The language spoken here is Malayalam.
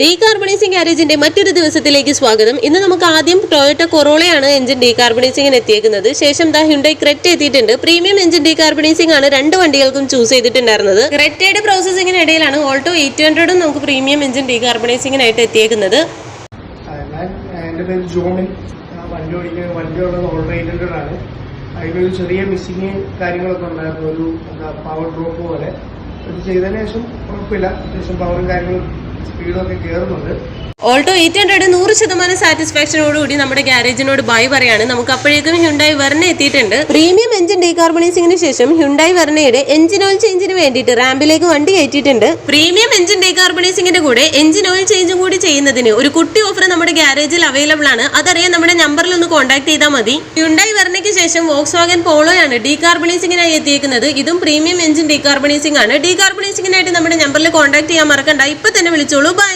ഡീകാർബണൈസിംഗ് ഗാരേജിന്റെ മറ്റൊരു ദിവസത്തിലേക്ക് സ്വാഗതം. ഇന്ന് നമുക്ക് ആദ്യം ടൊയോട്ട കൊറോളയാണ് എഞ്ചിൻ ഡീകാർബണൈസിംഗിന് എത്തിയേക്കുന്നത്. ശേഷം ഹ്യുണ്ടായി ക്രെറ്റ എത്തിയിട്ടുണ്ട്. പ്രീമിയം എഞ്ചിൻ ഡീകാർബണൈസിംഗ് ആണ് രണ്ട് വണ്ടികൾക്കും ചൂസ് ചെയ്തിട്ടുണ്ടായിരുന്നത്. ക്രെറ്റയുടെ പ്രോസസിംഗിനിടയിലാണ് ഓൾട്ടോ 800 നമുക്ക് പ്രീമിയം എഞ്ചിൻ ഡീകാർബണൈസിംഗിനായിട്ട് എത്തിയേക്കുന്നത്. എൻ്റെ പേര് ജോമിൻ. വണ്ടിയുള്ളത് ഓൾട്ടോ 800 ആണ്. അതിലൊരു ചെറിയ മിസ്സിങ് കാര്യങ്ങളൊക്കെ ഉണ്ടായിരുന്നു. ഒരു പവർ ഡ്രോപ്പ് പോലെ അത് ചെയ്തതിന് ശേഷം കുഴപ്പമില്ല. അത്യാവശ്യം പവറും കാര്യങ്ങളും സ്പീഡൊക്കെ കയറുന്നുണ്ട്. ഓൾട്ടോ 800 100% സാറ്റിസ്ഫാക്ഷനോടുകൂടി നമ്മുടെ ഗാരേജിനോട് ബൈ പറയാണ്. നമുക്ക് അപ്പോഴേക്കും ഹ്യുണ്ടായി വെർണ എത്തിയിട്ടുണ്ട്. പ്രീമിയം എഞ്ചിൻ ഡീകാർബണൈസിംഗിന് ശേഷം ഹ്യുണ്ടായി വെർണയുടെ എഞ്ചിൻ ഓയിൽ ചേഞ്ചിന് വേണ്ടിയിട്ട് റാമ്പിലേക്ക് വണ്ടി കയറ്റിയിട്ടുണ്ട്. പ്രീമിയം എഞ്ചിൻ ഡീകാർബണൈസിംഗിന്റെ കൂടെ എഞ്ചിൻ ഓയിൽ ചേഞ്ചും കൂടി ചെയ്യുന്നതിന് ഒരു കുട്ടി ഓഫർ നമ്മുടെ ഗാരേജിൽ അവൈലബിൾ ആണ്. അതറിയാൻ നമ്മുടെ നമ്പറിൽ ഒന്ന് കോൺടാക്ട് ചെയ്താൽ മതി. ഹ്യുണ്ടായി വെർണയ്ക്ക് ശേഷം വോക്സ്വാഗൻ പോളോയാണ് ഡീകാർബണൈസിംഗിനായി എത്തിയിരിക്കുന്നത്. ഇതും പ്രീമിയം എഞ്ചിൻ ഡീകാർബണൈസിംഗ് ആണ്. ഡീകാർബണൈസിംഗിനായിട്ട് നമ്മുടെ നമ്പറിൽ കോൺടാക്ട് ചെയ്യാൻ മറക്കണ്ട. ഇപ്പൊ തന്നെ വിളിച്ചോളൂ. ബൈ.